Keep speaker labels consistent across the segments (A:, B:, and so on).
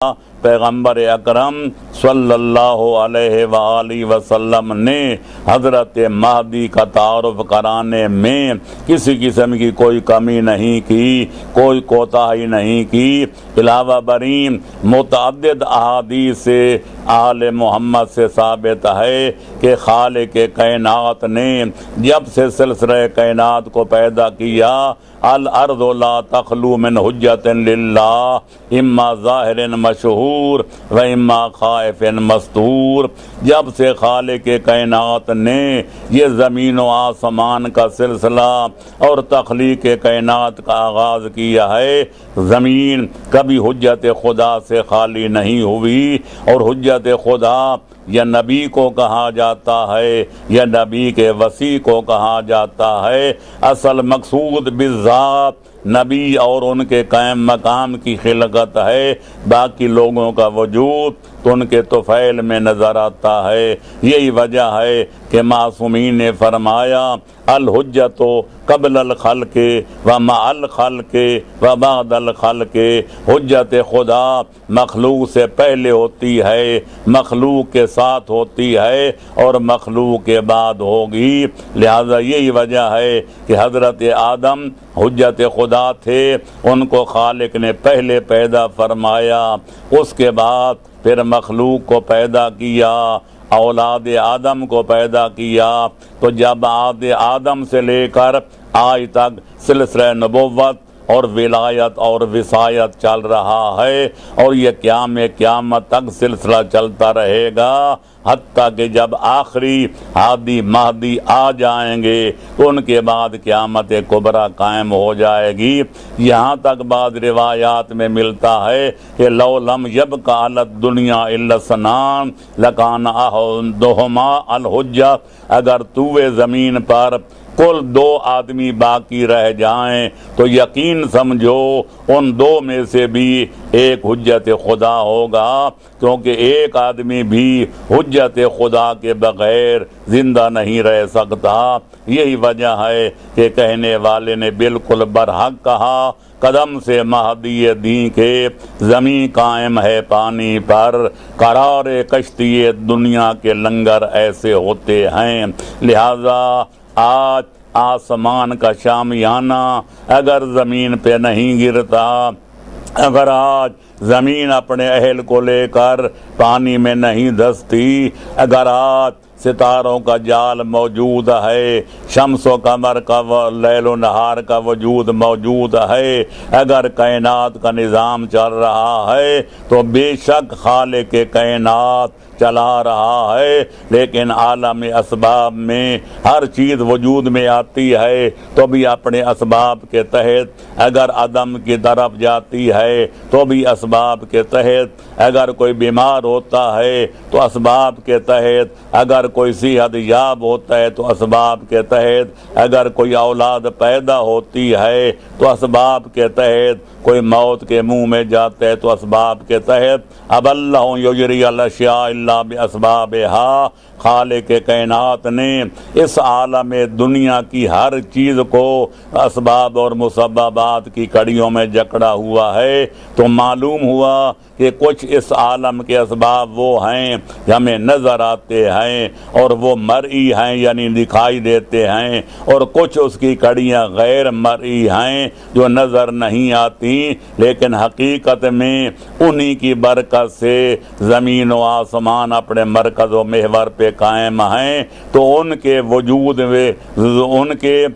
A: پیغمبر اکرم صلی اللہ علیہ وآلہ وسلم نے حضرت مہدی کا تعارف کرانے میں کسی قسم کی کوئی کمی نہیں کی، کوئی کوتاہی نہیں کی۔ علاوہ برین متعدد احادیث سے آل محمد سے ثابت ہے کہ خالق کائنات نے جب سے سلسلہ کائنات کو پیدا کیا، الارض لا تخلو من حجت للہ اما ظاہر مشہور و اما خائف مستور۔ جب سے خالق کائنات نے یہ زمین و آسمان کا سلسلہ اور تخلیق کائنات کا آغاز کیا ہے، زمین کبھی حجت خدا سے خالی نہیں ہوئی، اور حجت خدا یا نبی کو کہا جاتا ہے یا نبی کے وصی کو کہا جاتا ہے۔ اصل مقصود بالذات نبی اور ان کے قائم مقام کی خلقت ہے، باقی لوگوں کا وجود تو ان کے طفیل میں نظر آتا ہے۔ یہی وجہ ہے کہ معصومین نے فرمایا الحجت قبل الخلق و مع الخلق و بعد الخلق۔ حجت خدا مخلوق سے پہلے ہوتی ہے، مخلوق کے ساتھ ہوتی ہے اور مخلوق کے بعد ہوگی۔ لہذا یہی وجہ ہے کہ حضرت آدم حجت خدا تھے، ان کو خالق نے پہلے پیدا فرمایا، اس کے بعد پھر مخلوق کو پیدا کیا، اولاد آدم کو پیدا کیا۔ تو جب آدم سے لے کر آج تک سلسلہ نبوت اور ولایت اور وصایت چل رہا ہے، اور یہ قیامت تک سلسلہ چلتا رہے گا، حتیٰ کہ جب آخری ہادی مہدی آ جائیں گے تو ان کے بعد قیامت کبریٰ قائم ہو جائے گی۔ یہاں تک بعض روایات میں ملتا ہے کہ لو لم یبق علی الدنیا الا اثنان لکان احدہما الحجہ، اگر توے زمین پر کل 2 آدمی باقی رہ جائیں تو یقین سمجھو ان 2 میں سے بھی ایک حجت خدا ہوگا، کیونکہ ایک آدمی بھی حجت خدا کے بغیر زندہ نہیں رہ سکتا۔ یہی وجہ ہے کہ کہنے والے نے بالکل برحق کہا، قدم سے مہدی دین کے زمین قائم ہے پانی پر، قرار کشتی دنیا کے لنگر ایسے ہوتے ہیں۔ لہذا آج آسمان کا شامیانہ اگر زمین پہ نہیں گرتا، اگر آج زمین اپنے اہل کو لے کر پانی میں نہیں دھستی، اگر آج ستاروں کا جال موجود ہے، شمس و قمر کا لیل و نہار کا وجود موجود ہے، اگر کائنات کا نظام چل رہا ہے تو بے شک خالق کائنات چلا رہا ہے۔ لیکن عالم اسباب میں ہر چیز وجود میں آتی ہے تو بھی اپنے اسباب کے تحت، اگر عدم کی طرف جاتی ہے تو بھی اسباب کے تحت، اگر کوئی بیمار ہوتا ہے تو اسباب کے تحت، اگر کوئی صحت یاب ہوتا ہے تو اسباب کے تحت، اگر کوئی اولاد پیدا ہوتی ہے تو اسباب کے تحت، کوئی موت کے منہ میں جاتا ہے تو اسباب کے تحت۔ اب اللہ یجری الاشیاء الا باسبابہا، خالق کائنات نے اس عالم دنیا کی ہر چیز کو اسباب اور مسببات کی کڑیوں میں جکڑا ہوا ہے۔ تو معلوم ہوا کہ کچھ اس عالم کے اسباب وہ ہیں کہ ہمیں نظر آتے ہیں اور وہ مرئی ہیں یعنی دکھائی دیتے ہیں، اور کچھ اس کی کڑیاں غیر مرئی ہیں جو نظر نہیں آتی، لیکن حقیقت میں انہی کی برکت سے زمین و آسمان اپنے مرکز و محور پہ قائم ہیں۔ تو ان کے وجود میں، ان کے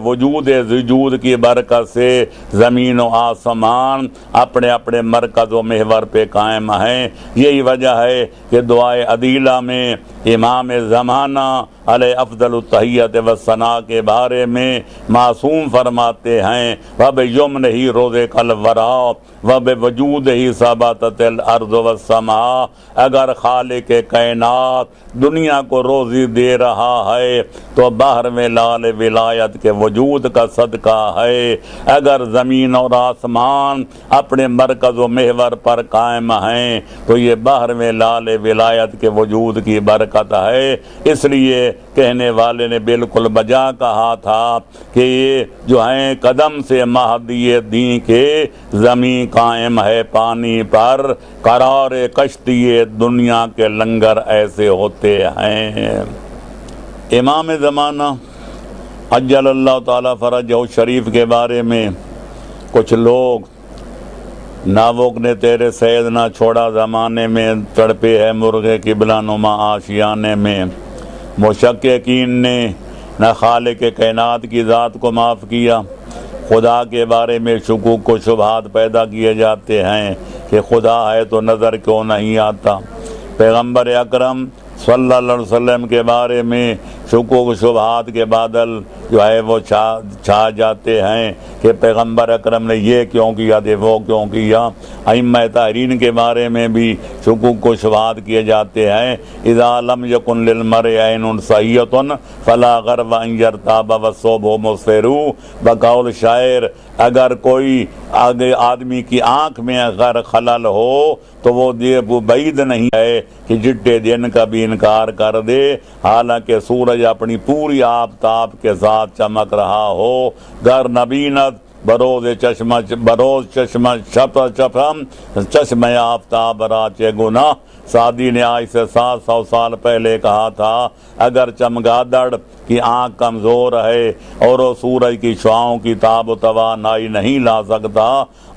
A: وجود وجود کی برکت سے زمین و آسمان اپنے اپنے مرکز و محور پہ قائم ہیں۔ یہی وجہ ہے کہ دعائے عدیلہ میں امام زمانہ علیہ افضل التحیت والثناء کے بارے میں معصوم فرماتے ہیں وَبِيُمْنِهِ رُزِقَ الْوَرَىٰ وَبِوُجُودِهِ ثَبَتَتِ الْأَرْضُ وَالسَّمَاء۔ اگر خالق کائنات دنیا کو روزی دے رہا ہے تو بحر میں لال ولایت کے وجود کا صدقہ ہے۔ اگر زمین اور آسمان اپنے مرکز و محور پر قائم ہیں تو یہ بحر میں لال ولایت کے وجود کی برکت ہے۔ اس لیے کہنے والے نے بالکل بجا کہا تھا کہ یہ جو ہیں قدم سے مہدی دین کے زمین قائم ہے پانی پر، قرار کشتی دنیا کے لنگر ایسے ہوتے ہیں۔ امام زمانہ عجل اللہ تعالیٰ فرجہ شریف کے بارے میں کچھ لوگ ناوک نے تیرے سید نہ چھوڑا زمانے میں، تڑپے ہے مرغے قبلہ نما آشیانے میں، مشککین نے نہ خالق کائنات کی ذات کو معاف کیا، خدا کے بارے میں شکوک و شبہات پیدا کیے جاتے ہیں کہ خدا ہے تو نظر کیوں نہیں آتا، پیغمبر اکرم صلی اللہ علیہ وسلم کے بارے میں شکوک و شبہات کے بادل جو ہے وہ چھا جاتے ہیں کہ پیغمبر اکرم نے یہ کیوں کیا تھے، وہ کیوں کیا، ائمہ طاہرین کے بارے میں بھی شکوک و شبہات کیے جاتے ہیں۔ اذا لم یکن للمرء عین صحیۃ فلا غرو ان یرتاب والصبح مسفر، بقول شاعر اگر کوئی آدمی کی آنکھ میں اگر خلل ہو تو وہ بعید نہیں ہے کہ جٹے دن کا بھی انکار کر دے، حالانکہ سورج اپنی پوری آفتاب کے ساتھ چمک رہا ہو، گر نبینت بروز چشم آفتاب راچے گناہ۔ سعدی نے آج سے 700 سال پہلے کہا تھا اگر چمگادڑ کی آنکھ کمزور ہے اور وہ سورج کی شعاؤں کی تاب و توانائی نہیں لا سکتا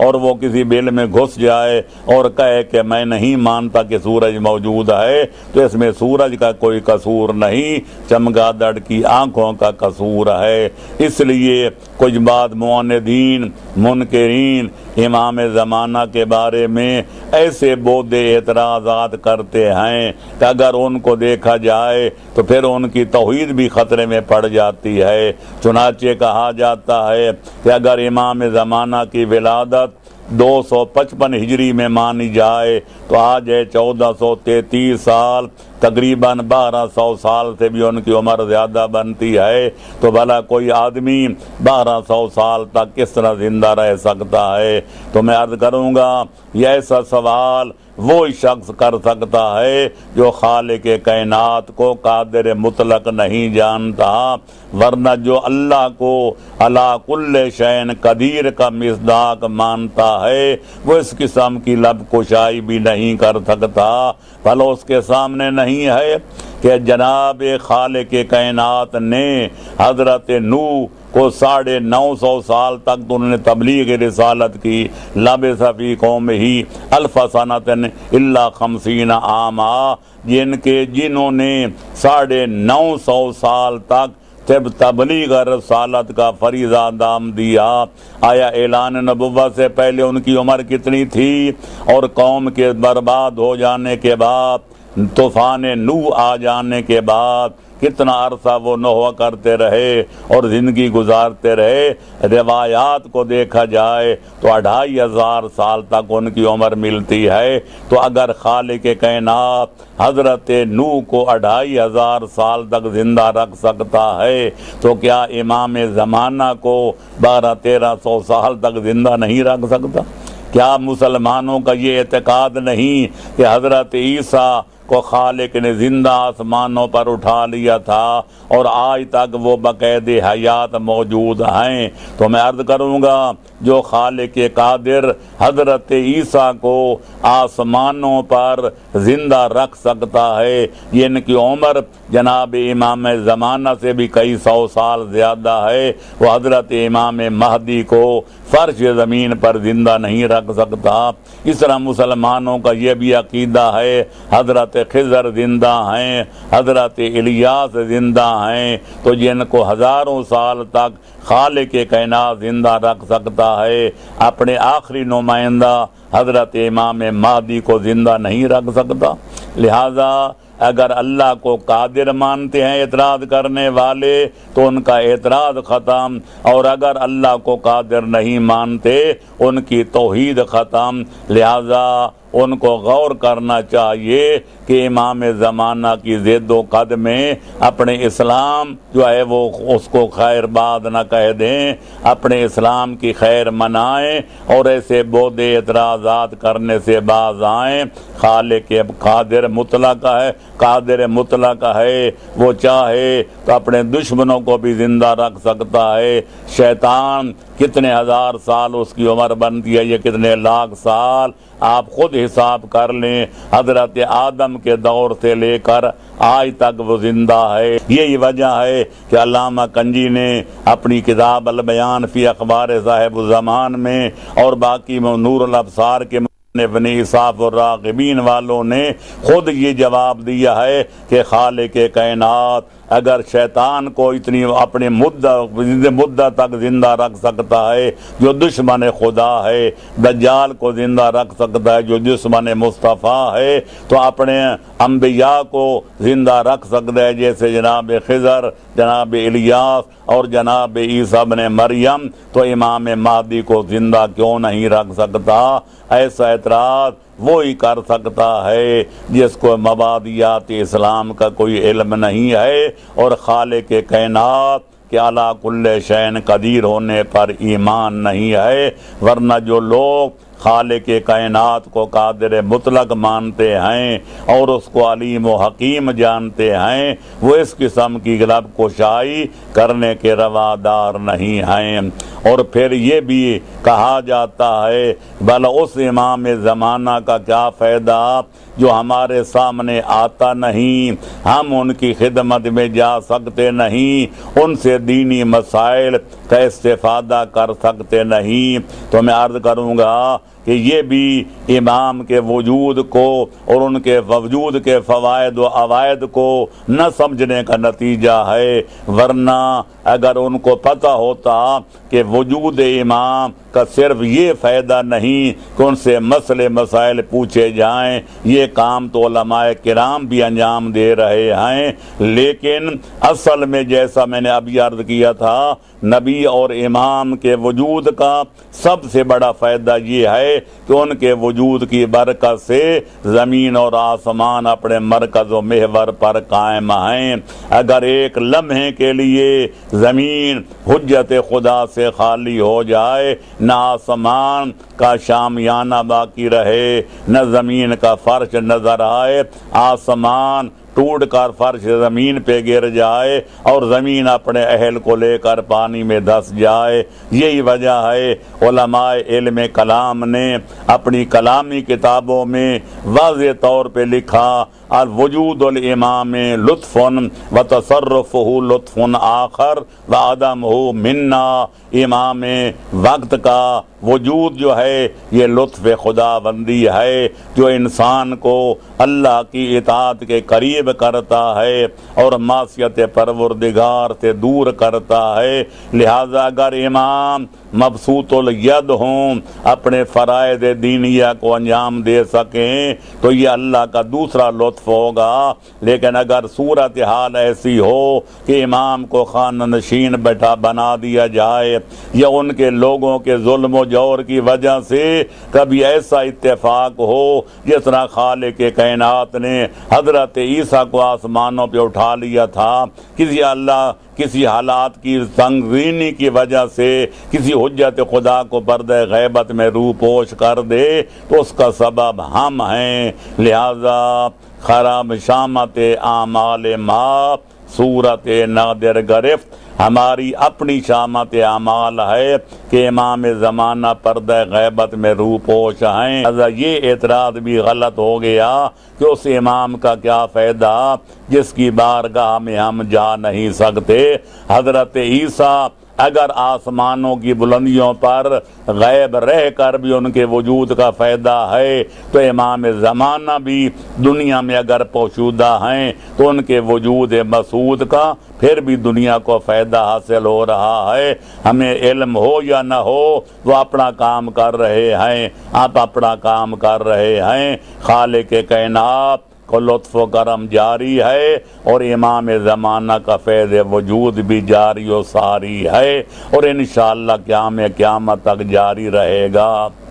A: اور وہ کسی بل میں گھس جائے اور کہے کہ میں نہیں مانتا کہ سورج موجود ہے تو اس میں سورج کا کوئی قصور نہیں، چمگادڑ کی آنکھوں کا قصور ہے۔ اس لیے کچھ بات معاندین منکرین امام زمانہ کے بارے میں ایسے بودے اعتراضات کرتے ہیں کہ اگر ان کو دیکھا جائے تو پھر ان کی توحید بھی خطرے میں پڑ جاتی ہے۔ چنانچہ کہا جاتا ہے کہ اگر امام زمانہ کی ولادت 255 ہجری میں مانی جائے تو آج ہے 1433 سال، تقریباً 1200 سال سے بھی ان کی عمر زیادہ بنتی ہے، تو بھلا کوئی آدمی 1200 سال تک کس طرح زندہ رہ سکتا ہے؟ تو میں عرض کروں گا یہ ایسا سوال وہی شخص کر سکتا ہے جو خالق کائنات کو قادر مطلق نہیں جانتا، ورنہ جو اللہ کو علی کل شیء قدیر کا مصداق مانتا ہے وہ اس قسم کی لب کشائی بھی نہیں کر سکتا۔ بھلا اس کے سامنے نہیں ہے کہ جناب خالق کائنات نے حضرت نوح کو 950 سال تک تو انہوں نے تبلیغ رسالت کی، لبث فی قومہ الف سنۃ الا 50 عاما، جنہوں نے 950 سال تک جب تبلیغ رسالت کا فریضہ انجام دیا، آیا اعلان نبوت سے پہلے ان کی عمر کتنی تھی؟ اور قوم کے برباد ہو جانے کے بعد، طوفان نوح آ جانے کے بعد کتنا عرصہ وہ نوح کرتے رہے اور زندگی گزارتے رہے؟ روایات کو دیکھا جائے تو 2500 سال تک ان کی عمر ملتی ہے۔ تو اگر خالق کائنات حضرت نوح کو 2500 سال تک زندہ رکھ سکتا ہے تو کیا امام زمانہ کو 1200-1300 سال تک زندہ نہیں رکھ سکتا؟ کیا مسلمانوں کا یہ اعتقاد نہیں کہ حضرت عیسیٰ کو خالق نے زندہ آسمانوں پر اٹھا لیا تھا اور آج تک وہ بقید حیات موجود ہیں؟ تو میں عرض کروں گا جو خالق قادر حضرت عیسیٰ کو آسمانوں پر زندہ رکھ سکتا ہے، جن کی عمر جناب امام زمانہ سے بھی کئی 100 سال زیادہ ہے، وہ حضرت امام مہدی کو فرش زمین پر زندہ نہیں رکھ سکتا۔ اس طرح مسلمانوں کا یہ بھی عقیدہ ہے حضرت خضر زندہ ہیں، حضرت الیاس زندہ ہیں، تو جن کو ہزاروں سال تک خالق کائنات زندہ رکھ سکتا ہے، اپنے آخری نمائندہ حضرت امام مہدی کو زندہ نہیں رکھ سکتا؟ لہذا اگر اللہ کو قادر مانتے ہیں اعتراض کرنے والے تو ان کا اعتراض ختم، اور اگر اللہ کو قادر نہیں مانتے ان کی توحید ختم۔ لہذا ان کو غور کرنا چاہیے کہ امام زمانہ کی ضد و قد میں اپنے اسلام جو ہے وہ اس کو خیر باد نہ کہہ دیں، اپنے اسلام کی خیر منائیں اور ایسے بود اعتراضات کرنے سے باز آئیں۔ خالق قادر مطلق ہے، وہ چاہے تو اپنے دشمنوں کو بھی زندہ رکھ سکتا ہے۔ شیطان کتنے ہزار سال اس کی عمر بنتی ہے، یہ کتنے لاکھ سال، آپ خود حساب کر لیں۔ حضرت آدم کے دور سے لے کر آج تک وہ زندہ ہے۔ یہی وجہ ہے کہ علامہ کنجی نے اپنی کتاب البیان فی اخبار صاحب الزمان میں اور باقی نور الابصار کے ابن اصاف الراغبین والوں نے خود یہ جواب دیا ہے کہ خالق کائنات اگر شیطان کو اتنی اپنے مدت تک زندہ رکھ سکتا ہے جو دشمن خدا ہے، دجال کو زندہ رکھ سکتا ہے جو دشمن مصطفیٰ ہے، تو اپنے انبیاء کو زندہ رکھ سکتا ہے جیسے جناب خضر، جناب الیاس اور جناب عیسیٰ ابن مریم، تو امام مہدی کو زندہ کیوں نہیں رکھ سکتا؟ ایسا اعتراض وہی کر سکتا ہے جس کو مبادیات اسلام کا کوئی علم نہیں ہے اور خالق کائنات کہ علی کل شیء قدیر ہونے پر ایمان نہیں ہے، ورنہ جو لوگ خالق کائنات کو قادر مطلق مانتے ہیں اور اس کو علیم و حکیم جانتے ہیں، وہ اس قسم کی غلب کشائی کرنے کے روادار نہیں ہیں۔ اور پھر یہ بھی کہا جاتا ہے بھلا اس امام زمانہ کا کیا فائدہ جو ہمارے سامنے آتا نہیں، ہم ان کی خدمت میں جا سکتے نہیں، ان سے دینی مسائل کا استفادہ کر سکتے نہیں۔ تو میں عرض کروں گا کہ یہ بھی امام کے وجود کو اور ان کے وجود کے فوائد و عوائد کو نہ سمجھنے کا نتیجہ ہے، ورنہ اگر ان کو پتہ ہوتا کہ وجود امام کا صرف یہ فائدہ نہیں کہ ان سے مسئلے مسائل پوچھے جائیں، یہ کام تو علماء کرام بھی انجام دے رہے ہیں، لیکن اصل میں جیسا میں نے ابھی عرض کیا تھا، نبی اور امام کے وجود کا سب سے بڑا فائدہ یہ ہے کہ ان کے وجود کی برکت سے زمین اور آسمان اپنے مرکز و محور پر قائم ہیں۔ اگر ایک لمحے کے لیے زمین حجت خدا سے خالی ہو جائے، نہ آسمان کا شامیانہ باقی رہے، نہ زمین کا فرش نظر آئے، آسمان ٹوٹ کر فرش زمین پہ گر جائے اور زمین اپنے اہل کو لے کر پانی میں دھس جائے، یہی وجہ ہے علماء علم کلام نے اپنی کلامی کتابوں میں واضح طور پہ لکھا الوجود الامام لطف و تصرفہ لطف آخر و عدمہ منا، امام وقت کا وجود جو ہے یہ لطف خدا بندی ہے جو انسان کو اللہ کی اطاعت کے قریب کرتا ہے اور معصیت پروردگار سے دور کرتا ہے۔ لہذا اگر امام مبسوط الید ہوں، اپنے فرائض دینیہ کو انجام دے سکیں تو یہ اللہ کا دوسرا لطف ہوگا، لیکن اگر صورتحال ایسی ہو کہ امام کو خانہ نشین بنا دیا جائے یا ان کے لوگوں کے ظلم و جور کی وجہ سے کبھی ایسا اتفاق ہو جس طرح خالق کائنات نے حضرت عیسیٰ کو آسمانوں پہ اٹھا لیا تھا، کسی حالات کی تنظیمی کی وجہ سے کسی حجت خدا کو پردہ غیبت میں روح پوش کر دے تو اس کا سبب ہم ہیں۔ لہذا خراب شامت اعمال ما صورت نادر گرفت، ہماری اپنی شامت اعمال ہے کہ امام زمانہ پردہ غیبت میں روح پوش ہیں۔ لہذا یہ اعتراض بھی غلط ہو گیا کہ اس امام کا کیا فائدہ جس کی بارگاہ میں ہم جا نہیں سکتے۔ حضرت عیسیٰ اگر آسمانوں کی بلندیوں پر غیب رہ کر بھی ان کے وجود کا فائدہ ہے تو امام زمانہ بھی دنیا میں اگر موجودہ ہیں تو ان کے وجود مسعود کا پھر بھی دنیا کو فائدہ حاصل ہو رہا ہے۔ ہمیں علم ہو یا نہ ہو وہ اپنا کام کر رہے ہیں، آپ اپنا کام کر رہے ہیں، خالق کائنات کو لطف و کرم جاری ہے اور امام زمانہ کا فیض وجود بھی جاری و ساری ہے اور انشاءاللہ قیامت تک جاری رہے گا۔